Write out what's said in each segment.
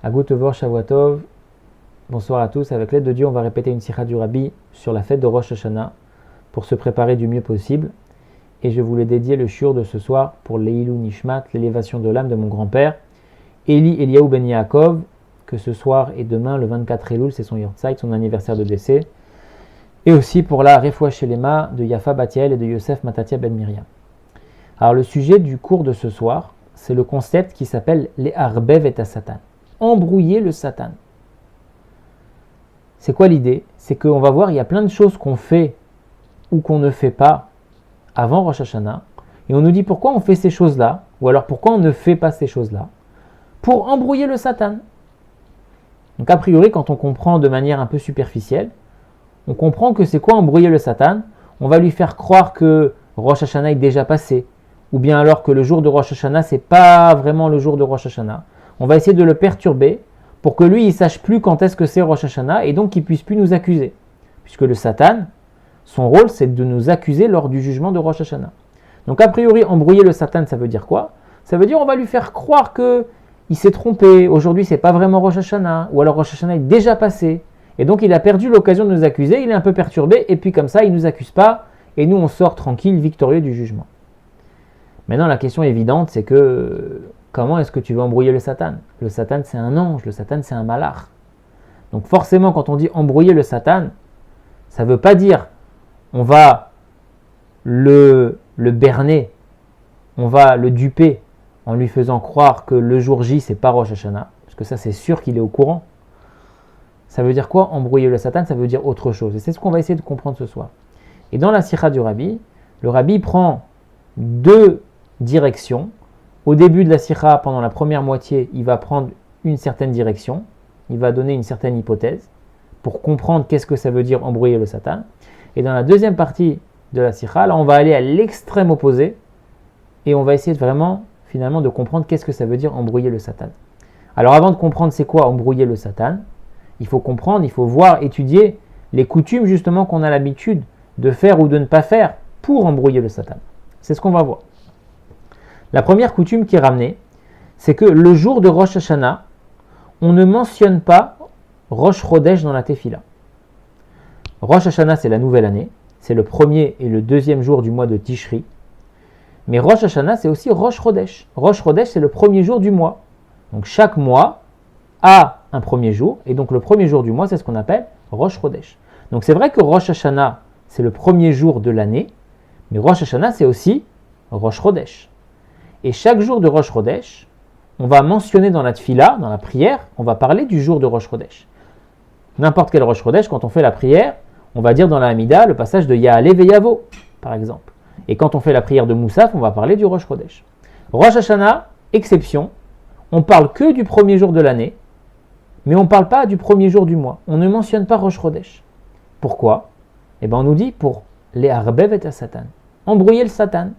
Agutevor Shavuatov, bonsoir à tous. Avec l'aide de Dieu, on va répéter une sikha du Rabbi sur la fête de Rosh Hashanah pour se préparer du mieux possible. Et je voulais dédier le shiur de ce soir pour l'Eilou Nishmat, l'élévation de l'âme de mon grand-père, Eli Eliaou Ben Yaakov, que ce soir et demain, le 24 Elul, c'est son Yortzeit, son anniversaire de décès. Et aussi pour la Refoua Shelema de Yafa Batiel et de Yosef Matatia Ben Miriam. Alors le sujet du cours de ce soir, c'est le concept qui s'appelle les Arbev et Satan. Embrouiller le Satan. C'est quoi l'idée? C'est qu'on va voir, il y a plein de choses qu'on fait ou qu'on ne fait pas avant Rosh Hashanah, et on nous dit pourquoi on fait ces choses-là, ou alors pourquoi on ne fait pas ces choses-là, pour embrouiller le Satan. Donc a priori, quand on comprend de manière un peu superficielle, on comprend que c'est quoi embrouiller le Satan? On va lui faire croire que Rosh Hashanah est déjà passé, ou bien alors que le jour de Rosh Hashanah, c'est pas vraiment le jour de Rosh Hashanah. On va essayer de le perturber pour que lui, il sache plus quand est-ce que c'est Rosh Hashanah et donc qu'il puisse plus nous accuser. Puisque le Satan, son rôle, c'est de nous accuser lors du jugement de Rosh Hashanah. Donc a priori, embrouiller le Satan, ça veut dire quoi? Ça veut dire on va lui faire croire que il s'est trompé, aujourd'hui c'est pas vraiment Rosh Hashanah, ou alors Rosh Hashanah est déjà passé, et donc il a perdu l'occasion de nous accuser, il est un peu perturbé, et puis comme ça, il nous accuse pas, et nous on sort tranquille, victorieux du jugement. Maintenant, la question évidente, c'est que comment est-ce que tu veux embrouiller le Satan? Le Satan, c'est un ange, le Satan, c'est un malach. Donc forcément, quand on dit embrouiller le Satan, ça ne veut pas dire on va le berner, on va le duper en lui faisant croire que le jour J, c'est pas Rosh Hashanah, parce que ça, c'est sûr qu'il est au courant. Ça veut dire quoi, embrouiller le Satan? Ça veut dire autre chose. Et c'est ce qu'on va essayer de comprendre ce soir. Et dans la sikha du Rabbi, le Rabbi prend deux directions. Au début de la sikha, pendant la première moitié, il va prendre une certaine direction, il va donner une certaine hypothèse pour comprendre qu'est-ce que ça veut dire embrouiller le Satan. Et dans la deuxième partie de la sikha, là, on va aller à l'extrême opposé et on va essayer vraiment, finalement, de comprendre qu'est-ce que ça veut dire embrouiller le Satan. Alors avant de comprendre c'est quoi embrouiller le Satan, il faut comprendre, il faut voir, étudier les coutumes justement qu'on a l'habitude de faire ou de ne pas faire pour embrouiller le Satan. C'est ce qu'on va voir. La première coutume qui est ramenée, c'est que le jour de Rosh Hashanah, on ne mentionne pas Rosh Chodesh dans la Tefila. Rosh Hashanah, c'est la nouvelle année, c'est le premier et le deuxième jour du mois de Tishri. Mais Rosh Hashanah, c'est aussi Rosh Chodesh. Rosh Chodesh, c'est le premier jour du mois. Donc chaque mois a un premier jour, et donc le premier jour du mois, c'est ce qu'on appelle Rosh Chodesh. Donc c'est vrai que Rosh Hashanah, c'est le premier jour de l'année, mais Rosh Hashanah, c'est aussi Rosh Chodesh. Et chaque jour de Rosh Chodesh, on va mentionner dans la tfila, dans la prière, on va parler du jour de Rosh Chodesh. N'importe quel Rosh Chodesh, quand on fait la prière, on va dire dans la Hamida le passage de Ya'aleh ve'yavo, par exemple. Et quand on fait la prière de Moussaf, on va parler du Rosh Chodesh. Rosh Hashanah, exception, on parle que du premier jour de l'année, mais on ne parle pas du premier jour du mois. On ne mentionne pas Rosh Chodesh. Pourquoi? Eh bien on nous dit pour les Arbev et Satan. Embrouiller le Satan.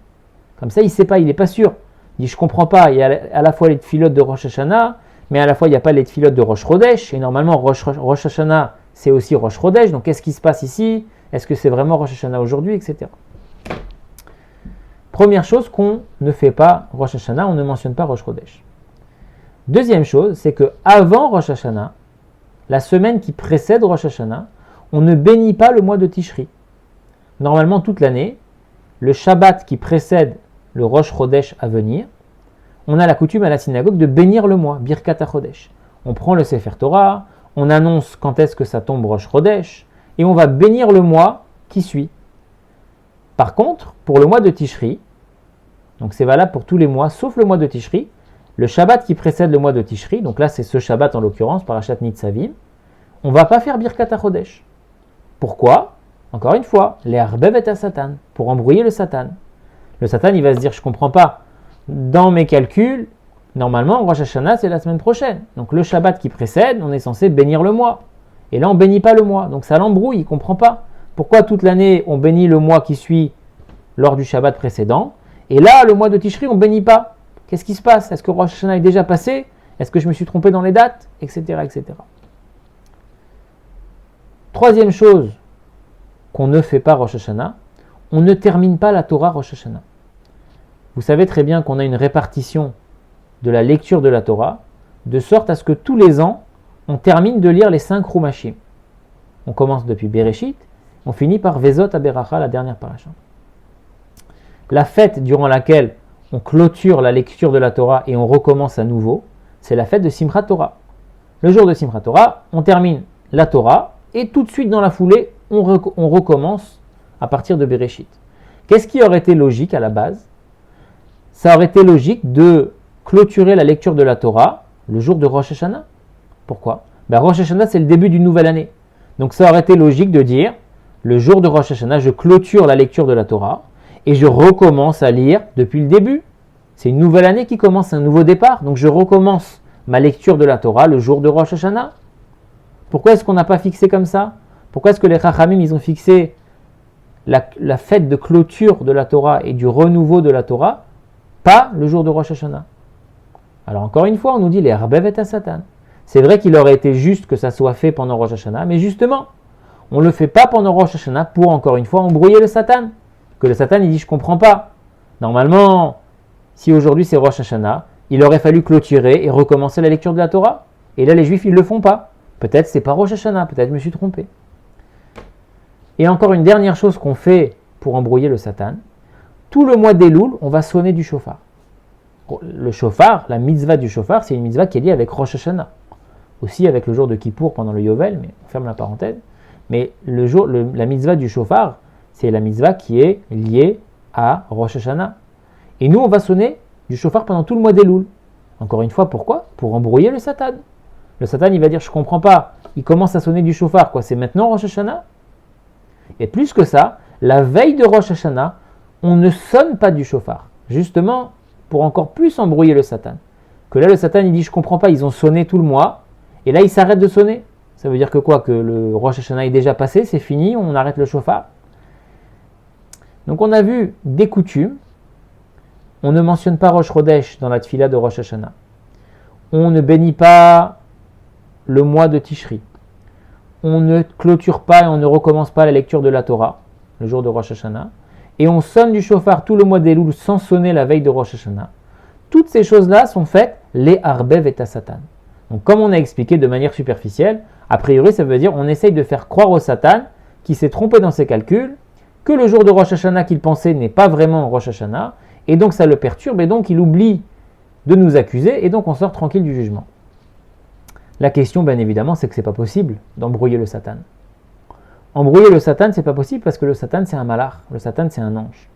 Comme ça, il ne sait pas, il n'est pas sûr. Il dit, je ne comprends pas, il y a à la fois les tfilotes de Rosh Hashanah, mais à la fois il n'y a pas les tfilotes de Rosh Chodesh, et normalement Rosh Hashanah, c'est aussi Rosh Chodesh, donc qu'est-ce qui se passe ici? Est-ce que c'est vraiment Rosh Hashanah aujourd'hui, etc. Première chose qu'on ne fait pas Rosh Hashanah, on ne mentionne pas Rosh Chodesh. Deuxième chose, c'est que avant Rosh Hashanah, la semaine qui précède Rosh Hashanah, on ne bénit pas le mois de Tishri. Normalement, toute l'année, le Shabbat qui précède le Rosh Chodesh à venir, on a la coutume à la synagogue de bénir le mois, Birkat HaChodesh. On prend le Sefer Torah, on annonce quand est-ce que ça tombe Rosh Chodesh, et on va bénir le mois qui suit. Par contre, pour le mois de Tishri, donc c'est valable pour tous les mois, sauf le mois de Tishri, le Shabbat qui précède le mois de Tishri, donc là c'est ce Shabbat en l'occurrence, Parashat Nitzavim, on ne va pas faire Birkat HaChodesh. Pourquoi? Encore une fois, les Arbev et Satan, pour embrouiller le Satan. Le Satan, il va se dire, je ne comprends pas. Dans mes calculs, normalement, Rosh Hashanah, c'est la semaine prochaine. Donc le Shabbat qui précède, on est censé bénir le mois. Et là, on ne bénit pas le mois. Donc ça l'embrouille, il ne comprend pas. Pourquoi toute l'année, on bénit le mois qui suit lors du Shabbat précédent, et là, le mois de Tishri, on ne bénit pas. Qu'est-ce qui se passe? Est-ce que Rosh Hashanah est déjà passé? Est-ce que je me suis trompé dans les dates? Etc. etc. Troisième chose qu'on ne fait pas Rosh Hashanah, on ne termine pas la Torah Rosh Hashanah. Vous savez très bien qu'on a une répartition de la lecture de la Torah de sorte à ce que tous les ans, on termine de lire les 5 Rumashim. On commence depuis Bereshit, on finit par Vezot Aberacha, la dernière paracha. La fête durant laquelle on clôture la lecture de la Torah et on recommence à nouveau, c'est la fête de Simchat Torah. Le jour de Simchat Torah, on termine la Torah et tout de suite dans la foulée, on recommence à partir de Bereshit. Qu'est-ce qui aurait été logique à la base? Ça aurait été logique de clôturer la lecture de la Torah le jour de Rosh Hashanah. Pourquoi? Rosh Hashanah, c'est le début d'une nouvelle année. Donc ça aurait été logique de dire, le jour de Rosh Hashanah, je clôture la lecture de la Torah et je recommence à lire depuis le début. C'est une nouvelle année qui commence, un nouveau départ. Donc je recommence ma lecture de la Torah le jour de Rosh Hashanah. Pourquoi est-ce qu'on n'a pas fixé comme ça? Pourquoi est-ce que les Chachamim, ils ont fixé la fête de clôture de la Torah et du renouveau de la Torah, pas le jour de Rosh Hashanah? Alors encore une fois, on nous dit les Arbev et Satan. C'est vrai qu'il aurait été juste que ça soit fait pendant Rosh Hashanah, mais justement, on ne le fait pas pendant Rosh Hashanah pour, encore une fois, embrouiller le Satan. Que le Satan, il dit, je ne comprends pas. Normalement, si aujourd'hui c'est Rosh Hashanah, il aurait fallu clôturer et recommencer la lecture de la Torah. Et là, les Juifs, ils ne le font pas. Peut-être c'est pas Rosh Hashanah, peut-être je me suis trompé. Et encore une dernière chose qu'on fait pour embrouiller le Satan, tout le mois d'Elul, on va sonner du shofar. Le shofar, la mitzvah du shofar, c'est une mitzvah qui est liée avec Rosh Hashanah. Aussi avec le jour de Kippour pendant le Yovel, mais on ferme la parenthèse. Mais la mitzvah du shofar, c'est la mitzvah qui est liée à Rosh Hashanah. Et nous, on va sonner du shofar pendant tout le mois d'Elul. Encore une fois, pourquoi? Pour embrouiller le Satan. Le Satan, il va dire, je ne comprends pas. Il commence à sonner du shofar, quoi. C'est maintenant Rosh Hashanah? Et plus que ça, la veille de Rosh Hashanah, on ne sonne pas du shofar. Justement, pour encore plus embrouiller le Satan. Que là, le Satan, il dit, je ne comprends pas, ils ont sonné tout le mois, et là, ils s'arrêtent de sonner. Ça veut dire que quoi? Que le Rosh Hashanah est déjà passé, c'est fini, on arrête le shofar. Donc, on a vu des coutumes. On ne mentionne pas Rosh Chodesh dans la tfila de Rosh Hashanah. On ne bénit pas le mois de Tishri. On ne clôture pas et on ne recommence pas la lecture de la Torah, le jour de Rosh Hashanah. Et on sonne du shofar tout le mois d'Elul sans sonner la veille de Rosh Hashanah. Toutes ces choses-là sont faites les Arbev et Satan. Donc comme on a expliqué de manière superficielle, a priori ça veut dire on essaye de faire croire au Satan qui s'est trompé dans ses calculs, que le jour de Rosh Hashanah qu'il pensait n'est pas vraiment Rosh Hashanah, et donc ça le perturbe, et donc il oublie de nous accuser, et donc on sort tranquille du jugement. La question, bien évidemment, c'est que c'est pas possible d'embrouiller le Satan. Embrouiller le Satan, c'est pas possible parce que le Satan, c'est un malach. Le Satan, c'est un ange.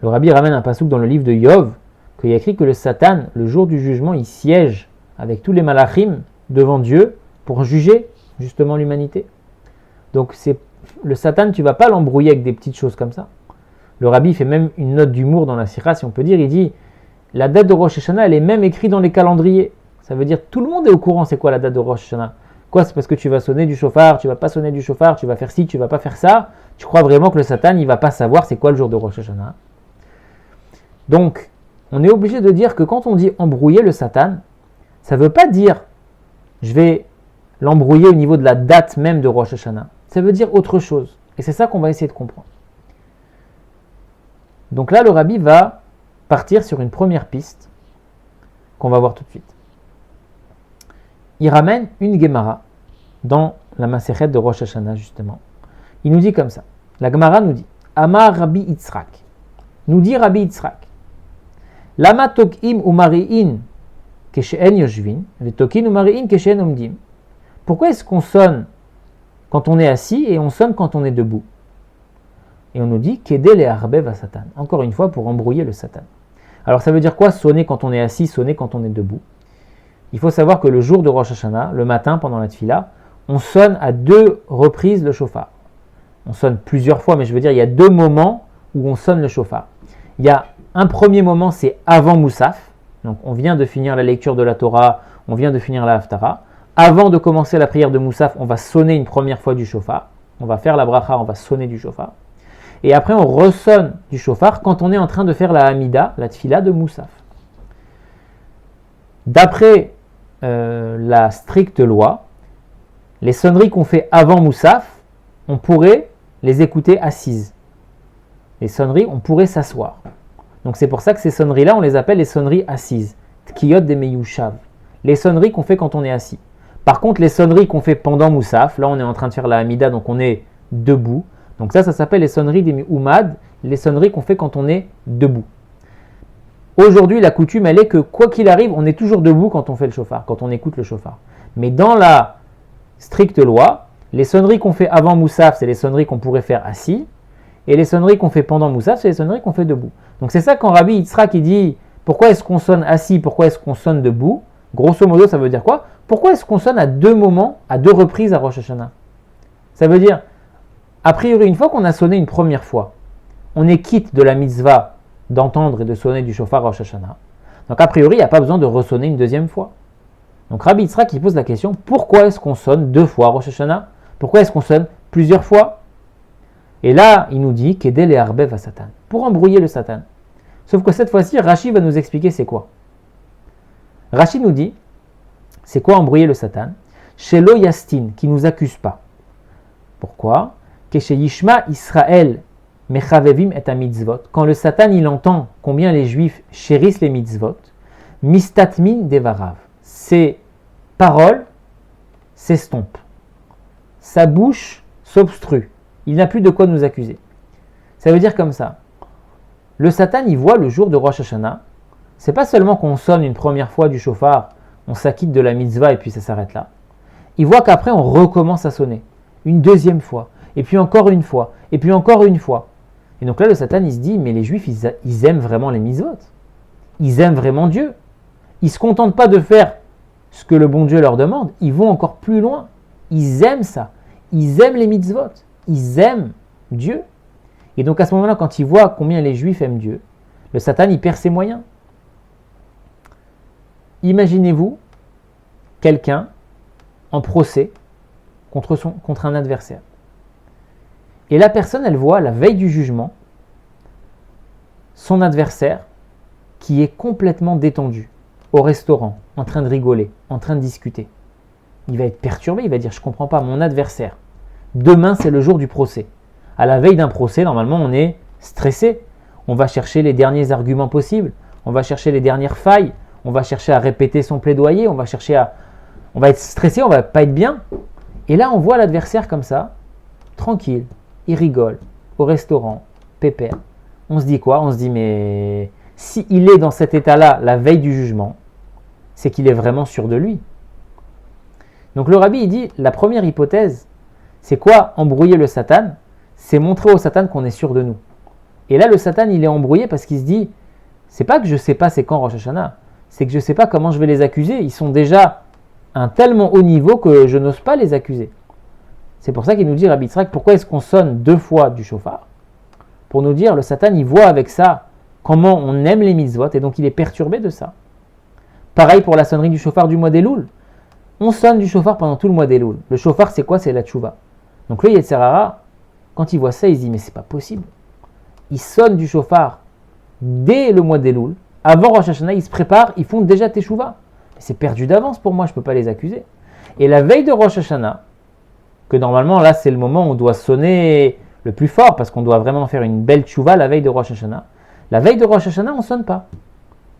Le Rabbi ramène un passouk dans le livre de Yov, qu'il y a écrit que le Satan, le jour du jugement, il siège avec tous les malachim devant Dieu pour juger justement l'humanité. Donc le Satan, tu vas pas l'embrouiller avec des petites choses comme ça. Le Rabbi fait même une note d'humour dans la sira, si on peut dire, il dit, la date de Rosh Hashanah, elle est même écrite dans les calendriers. Ça veut dire tout le monde est au courant, c'est quoi la date de Rosh Hashanah? Quoi, c'est parce que tu vas sonner du shofar, tu vas pas sonner du shofar, tu vas faire ci, tu vas pas faire ça. Tu crois vraiment que le Satan, il va pas savoir c'est quoi le jour de Rosh Hashanah? Donc, on est obligé de dire que quand on dit embrouiller le Satan, ça veut pas dire je vais l'embrouiller au niveau de la date même de Rosh Hashanah. Ça veut dire autre chose. Et c'est ça qu'on va essayer de comprendre. Donc là, le Rabbi va partir sur une première piste qu'on va voir tout de suite. Il ramène une Gemara dans la Masechet de Rosh Hashanah, justement. Il nous dit comme ça. La Gemara nous dit Amar Rabbi Yitzhak. Nous dit Rabbi Yitzhak. Lama tokim umari'in keshe'en yoshvin, vetokin umari'in keshe'en omdim. Pourquoi est-ce qu'on sonne quand on est assis et on sonne quand on est debout? Et on nous dit Kedé le harbev à Satan. Encore une fois, pour embrouiller le Satan. Alors ça veut dire quoi sonner quand on est assis, sonner quand on est debout? Il faut savoir que le jour de Rosh Hashanah, le matin pendant la tfila, on sonne à 2 reprises le shofar. On sonne plusieurs fois, mais je veux dire, il y a 2 moments où on sonne le shofar. Il y a un premier moment, c'est avant Moussaf. Donc on vient de finir la lecture de la Torah, on vient de finir la Haftara. Avant de commencer la prière de Moussaf, on va sonner une première fois du shofar. On va faire la bracha, on va sonner du shofar. Et après, on ressonne du shofar quand on est en train de faire la Hamida, la tfila de Moussaf. D'après la stricte loi, les sonneries qu'on fait avant Moussaf, on pourrait les écouter assises. Les sonneries, on pourrait s'asseoir. Donc c'est pour ça que ces sonneries-là, on les appelle les sonneries assises. Tkiyot de Meyushav. les sonneries qu'on fait quand on est assis. Par contre, les sonneries qu'on fait pendant Moussaf, là on est en train de faire la Hamida, donc on est debout. Donc ça s'appelle les sonneries des Mi'oumad, les sonneries qu'on fait quand on est debout. Aujourd'hui, la coutume, elle est que quoi qu'il arrive, on est toujours debout quand on fait le shofar, quand on écoute le shofar. Mais dans la stricte loi, les sonneries qu'on fait avant Moussaf, c'est les sonneries qu'on pourrait faire assis, et les sonneries qu'on fait pendant Moussaf, c'est les sonneries qu'on fait debout. Donc c'est ça quand Rabbi Yitzhak il dit pourquoi est-ce qu'on sonne assis, pourquoi est-ce qu'on sonne debout. Grosso modo, ça veut dire quoi? Pourquoi est-ce qu'on sonne à deux moments, à deux reprises à Rosh Hashanah? Ça veut dire, a priori, une fois qu'on a sonné une première fois, on est quitte de la mitzvah d'entendre et de sonner du shofar Rosh Hashanah. Donc a priori, il n'y a pas besoin de ressonner une deuxième fois. Donc Rabbi Yitzhak il pose la question, pourquoi est-ce qu'on sonne deux fois Rosh Hashanah? Pourquoi est-ce qu'on sonne plusieurs fois? Et là, il nous dit Kedel et Arbev à Satan, pour embrouiller le Satan. Sauf que cette fois-ci, Rashi va nous expliquer c'est quoi. Rashi nous dit, c'est quoi embrouiller le Satan? Shelo Yastin, qui ne nous accuse pas. Pourquoi? Keshe Yishma Israël Mechavevim et mitzvot. Quand le Satan il entend combien les Juifs chérissent les mitzvot, Mistatmin devarav. Ses paroles s'estompent. Sa bouche s'obstrue. Il n'a plus de quoi nous accuser. Ça veut dire comme ça. Le Satan, il voit le jour de Rosh Hashanah. C'est pas seulement qu'on sonne une première fois du shofar, on s'acquitte de la mitzvah et puis ça s'arrête là. Il voit qu'après on recommence à sonner. Une deuxième fois. Et puis encore une fois. Et puis encore une fois. Et donc là, le Satan, il se dit, mais les Juifs, ils aiment vraiment les mitzvot. Ils aiment vraiment Dieu. Ils ne se contentent pas de faire ce que le bon Dieu leur demande. Ils vont encore plus loin. Ils aiment ça. Ils aiment les mitzvot. Ils aiment Dieu. Et donc à ce moment-là, quand il voit combien les Juifs aiment Dieu, le Satan, il perd ses moyens. Imaginez-vous quelqu'un en procès contre un adversaire. Et la personne, elle voit, la veille du jugement, son adversaire qui est complètement détendu, au restaurant, en train de rigoler, en train de discuter. Il va être perturbé, il va dire, je ne comprends pas, mon adversaire. Demain, c'est le jour du procès. À la veille d'un procès, normalement, on est stressé. On va chercher les derniers arguments possibles, on va chercher les dernières failles, on va chercher à répéter son plaidoyer, on va être stressé, on va pas être bien. Et là, on voit l'adversaire comme ça, tranquille. Il rigole, au restaurant, pépère. On se dit quoi? On se dit, mais s'il est dans cet état-là, la veille du jugement, c'est qu'il est vraiment sûr de lui. Donc le rabbi, il dit, la première hypothèse, c'est quoi embrouiller le Satan? C'est montrer au Satan qu'on est sûr de nous. Et là, le Satan, il est embrouillé parce qu'il se dit, c'est pas que je sais pas c'est quand Rosh Hashanah, c'est que je sais pas comment je vais les accuser. Ils sont déjà à un tellement haut niveau que je n'ose pas les accuser. C'est pour ça qu'il nous dit, Rabbi Yitzhak, pourquoi est-ce qu'on sonne deux fois du shofar? Pour nous dire, le Satan, il voit avec ça comment on aime les mitzvot, et donc il est perturbé de ça. Pareil pour la sonnerie du shofar du mois d'Elul. On sonne du shofar pendant tout le mois d'Elul. Le shofar, c'est quoi? C'est la tchouva. Donc le Yetzer Hara, quand il voit ça, il se dit, mais c'est pas possible. Il sonne du shofar dès le mois d'Elul. Avant Rosh Hashanah, ils se préparent, ils font déjà teshuva. C'est perdu d'avance pour moi, je ne peux pas les accuser. Et la veille de Rosh Hashanah, que normalement là c'est le moment où on doit sonner le plus fort, parce qu'on doit vraiment faire une belle tchouva la veille de Rosh Hashanah. La veille de Rosh Hashanah, on ne sonne pas.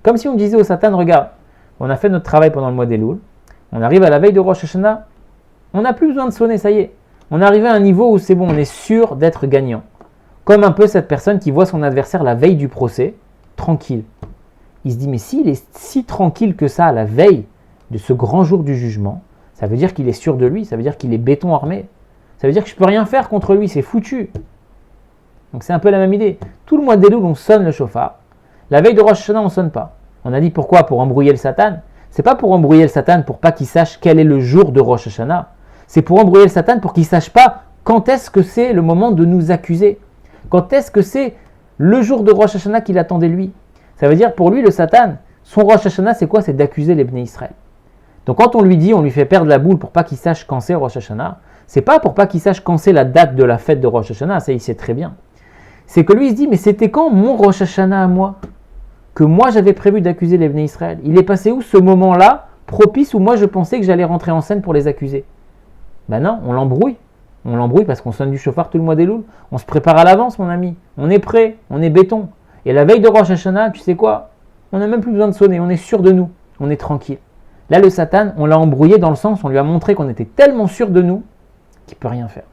Comme si on disait au Satan, regarde, on a fait notre travail pendant le mois d'Elul, on arrive à la veille de Rosh Hashanah, on n'a plus besoin de sonner, ça y est. On est arrivé à un niveau où c'est bon, on est sûr d'être gagnant. Comme un peu cette personne qui voit son adversaire la veille du procès, tranquille. Il se dit, mais s'il est si tranquille que ça, la veille de ce grand jour du jugement, ça veut dire qu'il est sûr de lui, ça veut dire qu'il est béton armé. Ça veut dire que je ne peux rien faire contre lui, c'est foutu. Donc c'est un peu la même idée. Tout le mois d'Elul, on sonne le shofar. La veille de Rosh Hashanah, on ne sonne pas. On a dit pourquoi? Pour embrouiller le Satan. C'est pas pour embrouiller le Satan pour pas qu'il sache quel est le jour de Rosh Hashanah. C'est pour embrouiller le Satan pour qu'il ne sache pas quand est-ce que c'est le moment de nous accuser. Quand est-ce que c'est le jour de Rosh Hashanah qu'il attendait lui. Ça veut dire pour lui, le Satan, son Rosh Hashanah, c'est quoi? C'est d'accuser les Bnei Israël. Donc quand on lui dit, on lui fait perdre la boule pour pas qu'il sache quand c'est Rosh Hashanah, c'est pas pour pas qu'il sache quand c'est la date de la fête de Rosh Hashanah, ça il sait très bien. C'est que lui il se dit, mais c'était quand mon Rosh Hashanah à moi? Que moi j'avais prévu d'accuser les Bnei Israël. Il est passé où ce moment-là, propice, où moi je pensais que j'allais rentrer en scène pour les accuser? Ben non, on l'embrouille. On l'embrouille parce qu'on sonne du shofar tout le mois d'Elul. On se prépare à l'avance mon ami. On est prêt, on est béton. Et la veille de Rosh Hashanah, tu sais quoi? On n'a même plus besoin de sonner, on est sûr de nous. On est tranquille. Là, le Satan, on l'a embrouillé dans le sens, on lui a montré qu'on était tellement sûr de nous qu'il ne peut rien faire.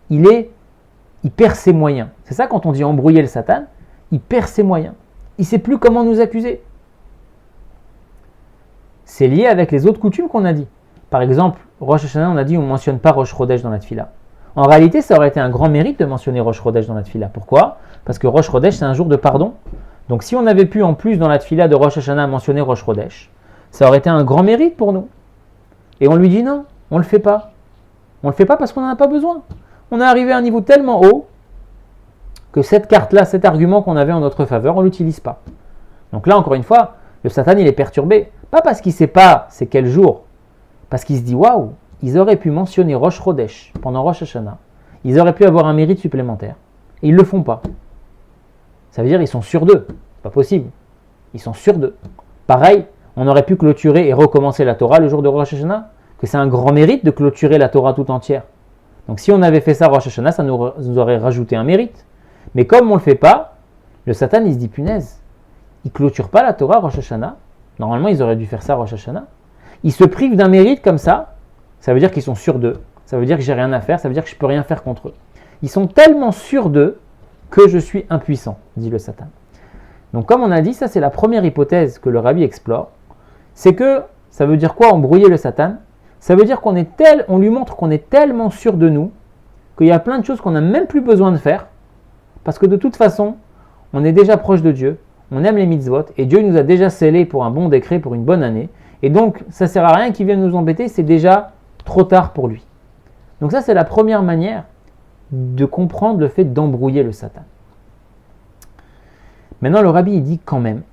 Il perd ses moyens. C'est ça quand on dit embrouiller le Satan, il perd ses moyens. Il ne sait plus comment nous accuser. C'est lié avec les autres coutumes qu'on a dit. Par exemple, Rosh Hashanah, on a dit on ne mentionne pas Rosh Chodesh dans la Tfila. En réalité, ça aurait été un grand mérite de mentionner Rosh Chodesh dans la Tfila. Pourquoi ? Parce que Rosh Chodesh, c'est un jour de pardon. Donc si on avait pu en plus dans la Tfila de Rosh Hashanah mentionner Rosh Chodesh, ça aurait été un grand mérite pour nous. Et on lui dit non, on ne le fait pas. On ne le fait pas parce qu'on n'en a pas besoin. On est arrivé à un niveau tellement haut que cette carte-là, cet argument qu'on avait en notre faveur, on ne l'utilise pas. Donc là, encore une fois, le Satan, il est perturbé. Pas parce qu'il ne sait pas c'est quel jour, parce qu'il se dit waouh, ils auraient pu mentionner Rosh Chodesh pendant Rosh Hashanah. Ils auraient pu avoir un mérite supplémentaire. Et ils ne le font pas. Ça veut dire qu'ils sont sûrs d'eux. C'est pas possible. Ils sont sûrs d'eux. Pareil, on aurait pu clôturer et recommencer la Torah le jour de Rosh Hashanah, que c'est un grand mérite de clôturer la Torah tout entière. Donc si on avait fait ça Rosh Hashanah, ça nous aurait rajouté un mérite. Mais comme on ne le fait pas, le Satan il se dit punaise, ils ne clôturent pas la Torah Rosh Hashanah. Normalement ils auraient dû faire ça Rosh Hashanah. Ils se privent d'un mérite comme ça veut dire qu'ils sont sûrs d'eux. Ça veut dire que j'ai rien à faire, ça veut dire que je ne peux rien faire contre eux. Ils sont tellement sûrs d'eux que je suis impuissant, dit le Satan. Donc comme on a dit, ça c'est la première hypothèse que le Rabbi explore. C'est que, ça veut dire quoi embrouiller le Satan ? Ça veut dire on lui montre qu'on est tellement sûr de nous qu'il y a plein de choses qu'on n'a même plus besoin de faire parce que de toute façon, on est déjà proche de Dieu, on aime les mitzvot et Dieu nous a déjà scellés pour un bon décret, pour une bonne année et donc ça ne sert à rien qu'il vienne nous embêter, c'est déjà trop tard pour lui. Donc ça c'est la première manière de comprendre le fait d'embrouiller le Satan. Maintenant le Rabbi il dit quand même,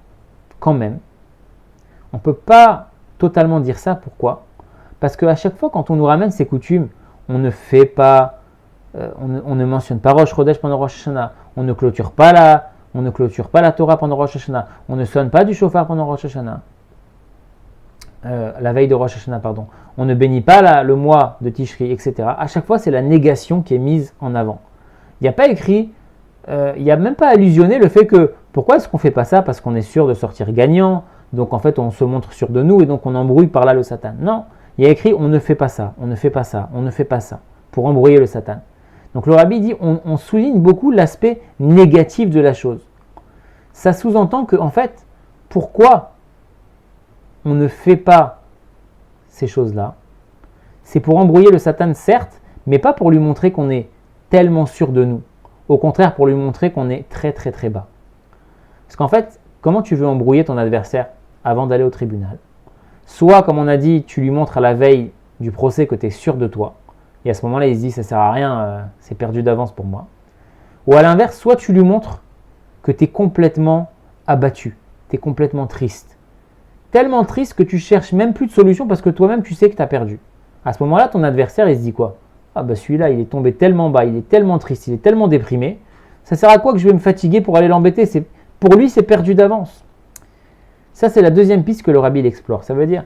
on ne peut pas totalement dire ça, pourquoi ? Parce qu'à chaque fois, quand on nous ramène ces coutumes, on ne fait pas, on ne mentionne pas Rosh Chodesh pendant Rosh Hashanah, on ne clôture pas la Torah pendant Rosh Hashanah, on ne sonne pas du shofar pendant Rosh Hashanah, la veille de Rosh Hashanah, pardon, on ne bénit pas le mois de Tishri, etc. À chaque fois, c'est la négation qui est mise en avant. Il n'y a pas écrit, il n'y a même pas allusionné le fait que, pourquoi est-ce qu'on ne fait pas ça ? Parce qu'on est sûr de sortir gagnant, donc en fait on se montre sûr de nous et donc on embrouille par là le Satan. Non. Il y a écrit on ne fait pas ça, on ne fait pas ça, on ne fait pas ça, pour embrouiller le Satan. Donc le Rabbi dit on souligne beaucoup l'aspect négatif de la chose. Ça sous-entend que en fait, pourquoi on ne fait pas ces choses-là ? C'est pour embrouiller le Satan certes, mais pas pour lui montrer qu'on est tellement sûr de nous. Au contraire, pour lui montrer qu'on est très très très bas. Parce qu'en fait, comment tu veux embrouiller ton adversaire avant d'aller au tribunal ? Soit, comme on a dit, tu lui montres à la veille du procès que tu es sûr de toi. Et à ce moment-là, il se dit, ça ne sert à rien, c'est perdu d'avance pour moi. Ou à l'inverse, soit tu lui montres que tu es complètement abattu, tu es complètement triste. Tellement triste que tu cherches même plus de solution parce que toi-même, tu sais que tu as perdu. À ce moment-là, ton adversaire, il se dit quoi ? Ah bah celui-là, il est tombé tellement bas, il est tellement triste, il est tellement déprimé. Ça sert à quoi que je vais me fatiguer pour aller l'embêter ? Pour lui, c'est perdu d'avance. Ça, c'est la deuxième piste que le Rabbi explore. Ça veut dire,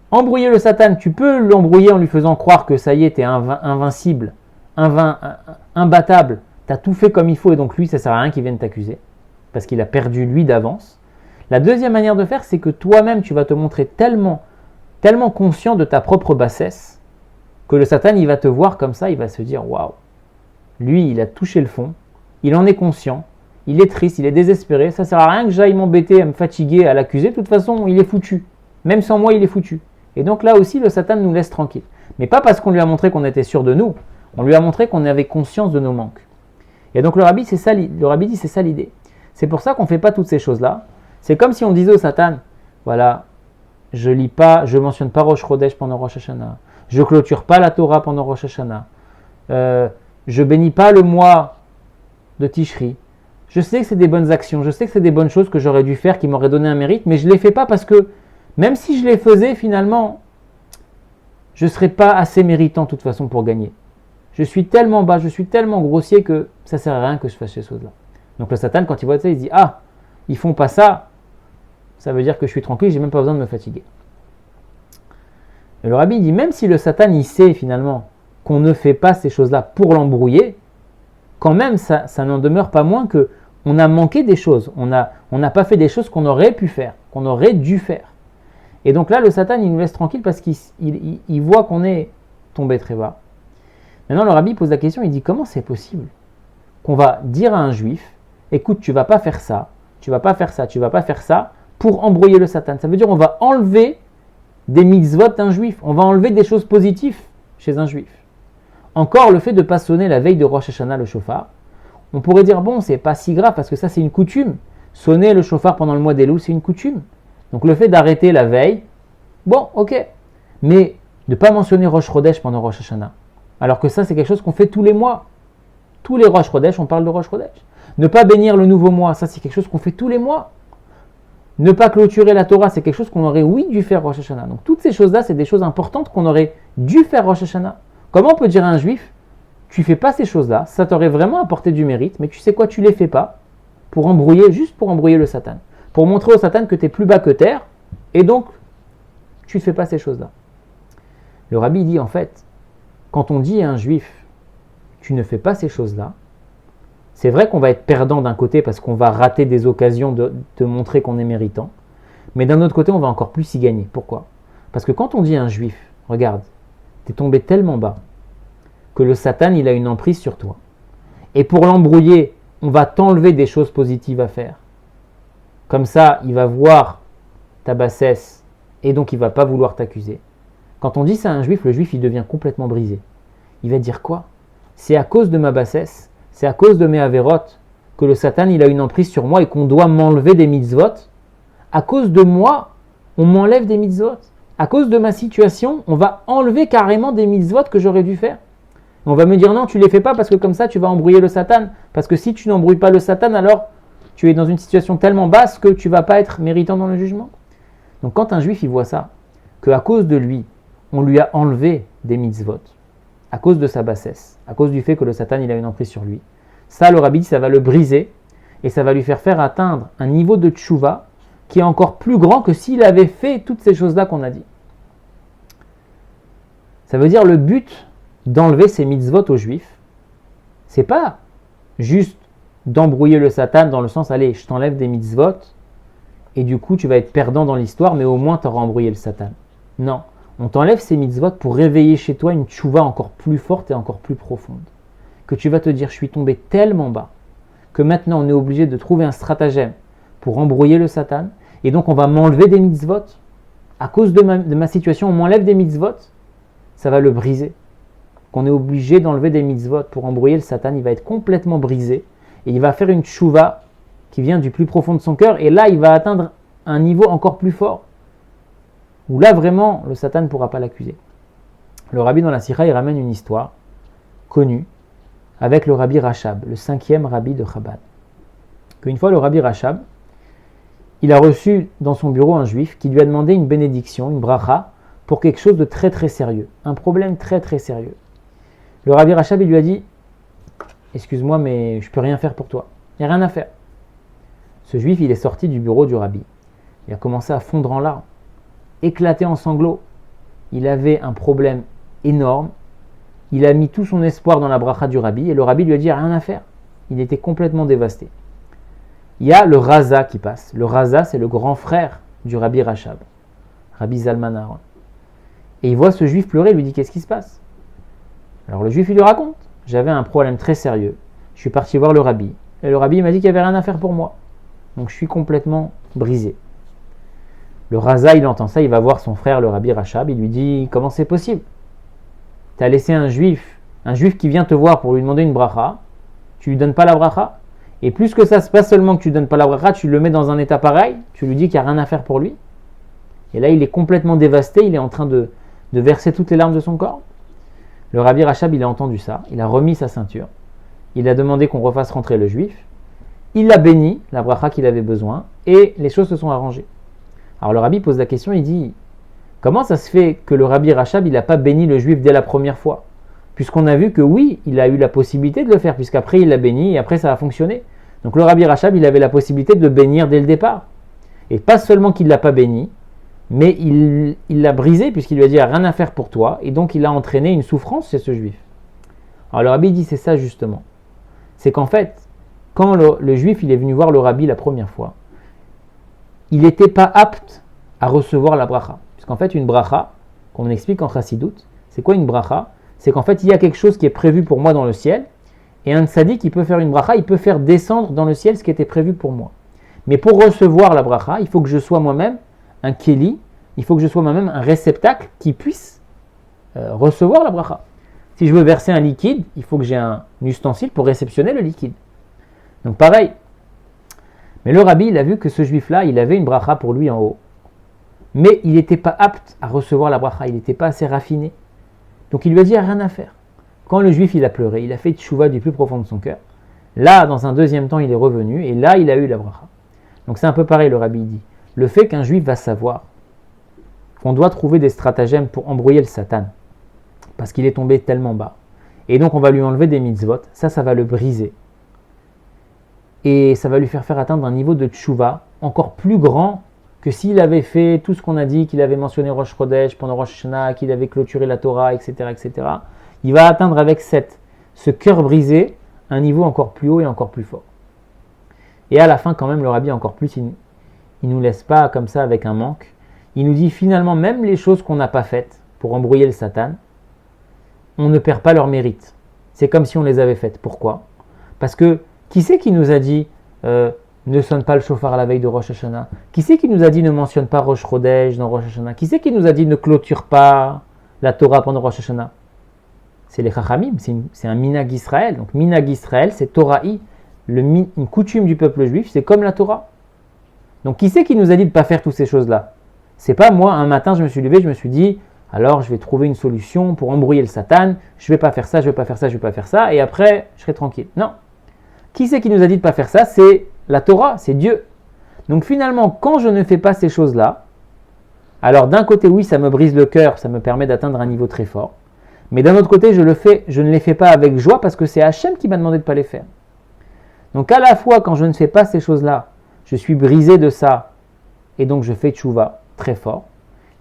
embrouiller le Satan, tu peux l'embrouiller en lui faisant croire que ça y est, tu es invincible, imbattable, tu as tout fait comme il faut et donc lui, ça ne sert à rien qu'il vienne t'accuser, parce qu'il a perdu lui d'avance. La deuxième manière de faire, c'est que toi-même, tu vas te montrer tellement conscient de ta propre bassesse, que le Satan, il va te voir comme ça, il va se dire, waouh, lui, il a touché le fond, il en est conscient, il est triste, il est désespéré, ça ne sert à rien que j'aille m'embêter, à me fatiguer, à l'accuser, de toute façon, il est foutu. Même sans moi, il est foutu. Et donc là aussi, le Satan nous laisse tranquille. Mais pas parce qu'on lui a montré qu'on était sûr de nous, on lui a montré qu'on avait conscience de nos manques. Et donc le Rabbi dit, c'est ça l'idée. C'est pour ça qu'on ne fait pas toutes ces choses-là. C'est comme si on disait au Satan, voilà, je mentionne pas Rosh Chodesh pendant Rosh Hashanah, je clôture pas la Torah pendant Rosh Hashanah, je bénis pas le mois de Tishri. Je sais que c'est des bonnes actions, je sais que c'est des bonnes choses que j'aurais dû faire, qui m'auraient donné un mérite, mais je ne les fais pas parce que même si je les faisais, finalement, je ne serais pas assez méritant de toute façon pour gagner. Je suis tellement bas, je suis tellement grossier que ça ne sert à rien que je fasse ces choses-là. Donc le Satan, quand il voit ça, il se dit « Ah, ils font pas ça, ça veut dire que je suis tranquille, j'ai même pas besoin de me fatiguer. » Et le Rabbi dit, même si le Satan, il sait finalement qu'on ne fait pas ces choses-là pour l'embrouiller, quand même, ça n'en demeure pas moins que on a manqué des choses, on n'a pas fait des choses qu'on aurait pu faire, qu'on aurait dû faire. Et donc là, le Satan, il nous laisse tranquille parce qu'il voit qu'on est tombé très bas. Maintenant, le rabbi pose la question, il dit comment c'est possible qu'on va dire à un juif, écoute, tu vas pas faire ça, tu vas pas faire ça, tu vas pas faire ça, pour embrouiller le Satan. Ça veut dire qu'on va enlever des mitzvot d'un juif, on va enlever des choses positives chez un juif. Encore le fait de ne pas sonner la veille de Rosh Hashanah le shofar, on pourrait dire bon, c'est pas si grave parce que ça c'est une coutume. Sonner le shofar pendant le mois d'Elul, c'est une coutume. Donc le fait d'arrêter la veille, bon, ok. Mais de ne pas mentionner Rosh Chodesh pendant Rosh Hashanah, alors que ça c'est quelque chose qu'on fait tous les mois. Tous les Rosh Chodesh, on parle de Rosh Chodesh. Ne pas bénir le nouveau mois, ça c'est quelque chose qu'on fait tous les mois. Ne pas clôturer la Torah, c'est quelque chose qu'on aurait oui dû faire Rosh Hashanah. Donc toutes ces choses-là, c'est des choses importantes qu'on aurait dû faire Rosh Hashanah. Comment on peut dire à un juif, tu fais pas ces choses-là, ça t'aurait vraiment apporté du mérite, mais tu sais quoi, tu les fais pas juste pour embrouiller le Satan. Pour montrer au Satan que tu es plus bas que terre, et donc tu ne fais pas ces choses-là. Le rabbi dit en fait, quand on dit à un juif, tu ne fais pas ces choses-là, c'est vrai qu'on va être perdant d'un côté parce qu'on va rater des occasions de montrer qu'on est méritant, mais d'un autre côté, on va encore plus y gagner. Pourquoi ? Parce que quand on dit à un juif, regarde, tu es tombé tellement bas que le Satan, il a une emprise sur toi. Et pour l'embrouiller, on va t'enlever des choses positives à faire. Comme ça, il va voir ta bassesse et donc il ne va pas vouloir t'accuser. Quand on dit ça à un juif, le juif, il devient complètement brisé. Il va dire quoi ? C'est à cause de ma bassesse, c'est à cause de mes avérotes que le Satan, il a une emprise sur moi et qu'on doit m'enlever des mitzvot. À cause de moi, on m'enlève des mitzvot. À cause de ma situation, on va enlever carrément des mitzvot que j'aurais dû faire. On va me dire non, tu ne les fais pas parce que comme ça, tu vas embrouiller le Satan. Parce que si tu n'embrouilles pas le Satan, alors tu es dans une situation tellement basse que tu ne vas pas être méritant dans le jugement. Donc quand un juif, il voit ça, qu'à cause de lui, on lui a enlevé des mitzvot, à cause de sa bassesse, à cause du fait que le Satan, il a une emprise sur lui, ça, le rabbi dit, ça va le briser et ça va lui faire atteindre un niveau de tchouva qui est encore plus grand que s'il avait fait toutes ces choses-là qu'on a dit. Ça veut dire le but d'enlever ces mitzvot aux juifs, c'est pas juste d'embrouiller le Satan dans le sens, allez, je t'enlève des mitzvot et du coup tu vas être perdant dans l'histoire, mais au moins tu auras embrouillé le Satan. Non, on t'enlève ces mitzvot pour réveiller chez toi une tchouva encore plus forte et encore plus profonde. Que tu vas te dire, je suis tombé tellement bas que maintenant on est obligé de trouver un stratagème pour embrouiller le Satan et donc on va m'enlever des mitzvot. À cause de ma situation, on m'enlève des mitzvot, ça va le briser. Qu'on est obligé d'enlever des mitzvot pour embrouiller le Satan, il va être complètement brisé et il va faire une tchouva qui vient du plus profond de son cœur et là il va atteindre un niveau encore plus fort où là vraiment le Satan ne pourra pas l'accuser. Le rabbi dans la Sikha, il ramène une histoire connue avec le rabbi Rachab, le 5e rabbi de Chabad. Qu'une fois le rabbi Rachab, il a reçu dans son bureau un juif qui lui a demandé une bénédiction, une bracha, pour quelque chose de très très sérieux, un problème très très sérieux. Le rabbi Rachab, il lui a dit, excuse-moi mais je ne peux rien faire pour toi, il n'y a rien à faire. Ce juif, il est sorti du bureau du rabbi, il a commencé à fondre en larmes, éclater en sanglots. Il avait un problème énorme, il a mis tout son espoir dans la bracha du rabbi et le rabbi lui a dit rien à faire. Il était complètement dévasté. Il y a le Raza qui passe. Le Raza, c'est le grand frère du rabbi Rachab, Rabbi Zalman Aharon. Et il voit ce juif pleurer, il lui dit qu'est-ce qui se passe ? Alors le juif, il lui raconte, j'avais un problème très sérieux, je suis parti voir le rabbi et le rabbi m'a dit qu'il n'y avait rien à faire pour moi. Donc je suis complètement brisé. Le Raza, il entend ça, il va voir son frère, le rabbi Rachab, il lui dit comment c'est possible ? Tu as laissé un juif qui vient te voir pour lui demander une bracha, tu lui donnes pas la bracha, et plus que ça, c'est pas seulement que tu donnes pas la bracha, tu le mets dans un état pareil, tu lui dis qu'il n'y a rien à faire pour lui, et là il est complètement dévasté, il est en train de verser toutes les larmes de son corps. Le rabbi Rachab, il a entendu ça, il a remis sa ceinture, il a demandé qu'on refasse rentrer le juif, il l'a béni, la bracha qu'il avait besoin, et les choses se sont arrangées. Alors le rabbi pose la question, il dit comment ça se fait que le rabbi Rachab, il n'a pas béni le juif dès la première fois ? Puisqu'on a vu que oui, il a eu la possibilité de le faire, puisqu'après il l'a béni et après ça a fonctionné. Donc le rabbi Rachab, il avait la possibilité de le bénir dès le départ. Et pas seulement qu'il ne l'a pas béni, mais il l'a brisé puisqu'il lui a dit rien à faire pour toi, et donc il a entraîné une souffrance chez ce juif. Alors le rabbi dit c'est ça justement. C'est qu'en fait, quand le juif il est venu voir le rabbi la première fois, il n'était pas apte à recevoir la bracha. Puisqu'en fait, une bracha, qu'on explique en Chassidut, c'est quoi une bracha? C'est qu'en fait, il y a quelque chose qui est prévu pour moi dans le ciel, et un tzaddik, il peut faire une bracha, il peut faire descendre dans le ciel ce qui était prévu pour moi. Mais pour recevoir la bracha, il faut que je sois moi-même un keli, il faut que je sois moi-même un réceptacle qui puisse recevoir la bracha. Si je veux verser un liquide, il faut que j'ai un ustensile pour réceptionner le liquide. Donc pareil. Mais le rabbi, il a vu que ce juif-là, il avait une bracha pour lui en haut. Mais il n'était pas apte à recevoir la bracha, il n'était pas assez raffiné. Donc il lui a dit, il n'y a rien à faire. Quand le juif, il a pleuré, il a fait tchouva du plus profond de son cœur. Là, dans un deuxième temps, il est revenu, et là, il a eu la bracha. Donc c'est un peu pareil, le rabbi dit. Le fait qu'un juif va savoir qu'on doit trouver des stratagèmes pour embrouiller le Satan, parce qu'il est tombé tellement bas. Et donc on va lui enlever des mitzvot, ça va le briser. Et ça va lui faire atteindre un niveau de tchouva encore plus grand que s'il avait fait tout ce qu'on a dit, qu'il avait mentionné Rosh Chodesh pendant Rosh Hashanah, qu'il avait clôturé la Torah, etc., etc. Il va atteindre avec ce cœur brisé un niveau encore plus haut et encore plus fort. Et à la fin, quand même, le rabbi encore plus, il ne nous laisse pas comme ça avec un manque. Il nous dit finalement, même les choses qu'on n'a pas faites pour embrouiller le Satan, on ne perd pas leur mérite. C'est comme si on les avait faites. Pourquoi? Parce que qui c'est qui nous a dit ne sonne pas le shofar à la veille de Rosh Hashanah? Qui c'est qui nous a dit ne mentionne pas Rosh Chodesh dans Rosh Hashanah? Qui c'est qui nous a dit ne clôture pas la Torah pendant Rosh Hashanah? C'est les Chachamim, c'est un minag Israël. Donc minag Israël, c'est Torahi, une coutume du peuple juif, c'est comme la Torah. Donc qui c'est qui nous a dit de ne pas faire toutes ces choses-là? C'est pas moi, un matin je me suis levé, je me suis dit alors je vais trouver une solution pour embrouiller le Satan, je ne vais pas faire ça, je ne vais pas faire ça, je ne vais pas faire ça, et après je serai tranquille. Non. Qui c'est qui nous a dit de ne pas faire ça? C'est la Torah, c'est Dieu. Donc finalement, quand je ne fais pas ces choses-là, alors d'un côté oui, ça me brise le cœur, ça me permet d'atteindre un niveau très fort, mais d'un autre côté je ne les fais pas avec joie parce que c'est Hachem qui m'a demandé de ne pas les faire. Donc à la fois quand je ne fais pas ces choses-là, je suis brisé de ça, et donc je fais tchouva très fort.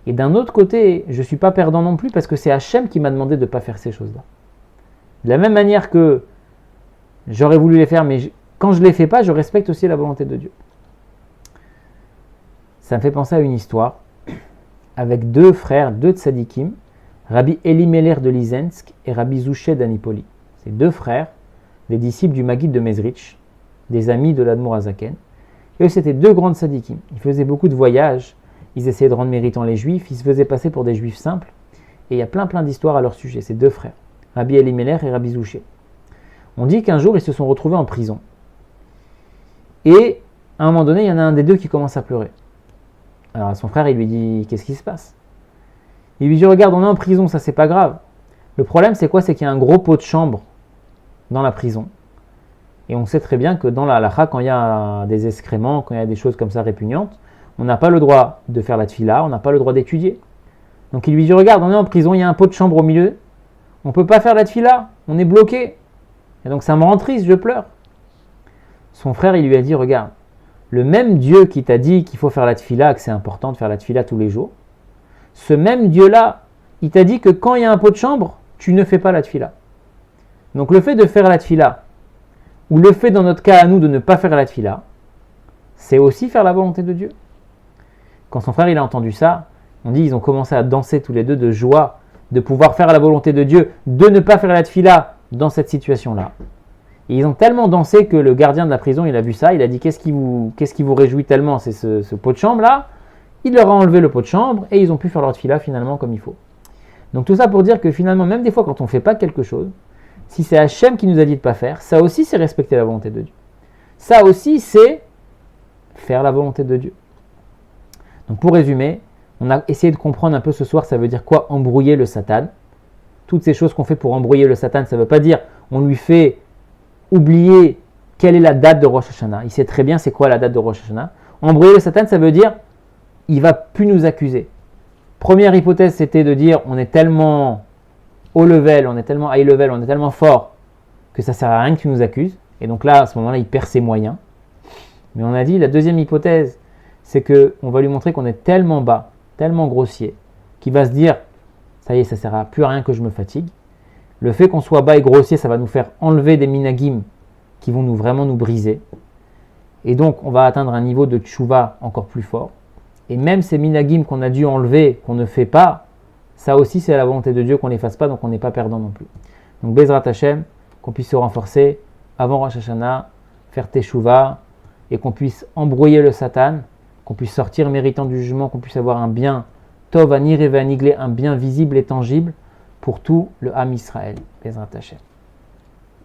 Et d'un autre côté, je ne suis pas perdant non plus parce que c'est Hachem qui m'a demandé de ne pas faire ces choses-là. De la même manière que j'aurais voulu les faire, mais quand je ne les fais pas, je respecte aussi la volonté de Dieu. Ça me fait penser à une histoire avec deux frères, deux tzadikim, Rabbi Elimelech de Lizensk et Rabbi Zouché d'Anipoli. C'est deux frères, des disciples du Maguide de Mezrich, des amis de l'Admour Hazaken. Et eux, c'était deux grands tzadikim. Ils faisaient beaucoup de voyages, ils essayaient de rendre méritants les juifs, ils se faisaient passer pour des juifs simples. Et il y a plein d'histoires à leur sujet, ces deux frères, Rabbi Elimelech et Rabbi Zouché. On dit qu'un jour, ils se sont retrouvés en prison. Et à un moment donné, il y en a un des deux qui commence à pleurer. Alors son frère, il lui dit, qu'est-ce qui se passe? Il lui dit, regarde, on est en prison, ça c'est pas grave. Le problème, c'est quoi? C'est qu'il y a un gros pot de chambre dans la prison. Et on sait très bien que dans la halakha, quand il y a des excréments, quand il y a des choses comme ça répugnantes, on n'a pas le droit de faire la tfila, on n'a pas le droit d'étudier. Donc il lui dit, regarde, on est en prison, il y a un pot de chambre au milieu, on ne peut pas faire la tfila, on est bloqué. Et donc ça me rend triste, je pleure. Son frère, il lui a dit, regarde, le même Dieu qui t'a dit qu'il faut faire la tfila, que c'est important de faire la tfila tous les jours, ce même Dieu-là, il t'a dit que quand il y a un pot de chambre, tu ne fais pas la tfila. Donc le fait de faire la tfila, ou le fait dans notre cas à nous de ne pas faire la tfila, c'est aussi faire la volonté de Dieu. Quand son frère il a entendu ça, on dit ils ont commencé à danser tous les deux de joie de pouvoir faire la volonté de Dieu, de ne pas faire la tfila dans cette situation-là. Et ils ont tellement dansé que le gardien de la prison, il a vu ça, il a dit qu'est-ce qui vous réjouit tellement, c'est ce pot de chambre-là. Il leur a enlevé le pot de chambre et ils ont pu faire leur tfila finalement comme il faut. Donc tout ça pour dire que finalement, même des fois quand on ne fait pas quelque chose, si c'est Hachem qui nous a dit de ne pas faire, ça aussi c'est respecter la volonté de Dieu. Ça aussi c'est faire la volonté de Dieu. Donc pour résumer, on a essayé de comprendre un peu ce soir, ça veut dire quoi embrouiller le Satan. Toutes ces choses qu'on fait pour embrouiller le Satan, ça ne veut pas dire on lui fait oublier quelle est la date de Rosh Hashanah. Il sait très bien c'est quoi la date de Rosh Hashanah. Embrouiller le Satan, ça veut dire il ne va plus nous accuser. Première hypothèse, c'était de dire on est tellement haut level, on est tellement high level, on est tellement fort que ça ne sert à rien que tu nous accuses. Et donc là, à ce moment-là, il perd ses moyens. Mais on a dit, la deuxième hypothèse, c'est qu'on va lui montrer qu'on est tellement bas, tellement grossier, qu'il va se dire, ça y est, ça ne sert à plus à rien que je me fatigue. Le fait qu'on soit bas et grossier, ça va nous faire enlever des minagim qui vont vraiment nous briser. Et donc, on va atteindre un niveau de tchouva encore plus fort. Et même ces minagim qu'on a dû enlever, qu'on ne fait pas, ça aussi c'est la volonté de Dieu qu'on ne les fasse pas, donc on n'est pas perdant non plus. Donc Bezrat Hashem, qu'on puisse se renforcer avant Rosh Hashanah, faire Teshuvah, et qu'on puisse embrouiller le Satan, qu'on puisse sortir méritant du jugement, qu'on puisse avoir un bien Tov, Anir et Vaniglé, un bien visible et tangible pour tout le Ham Israël. Bezrat Hashem.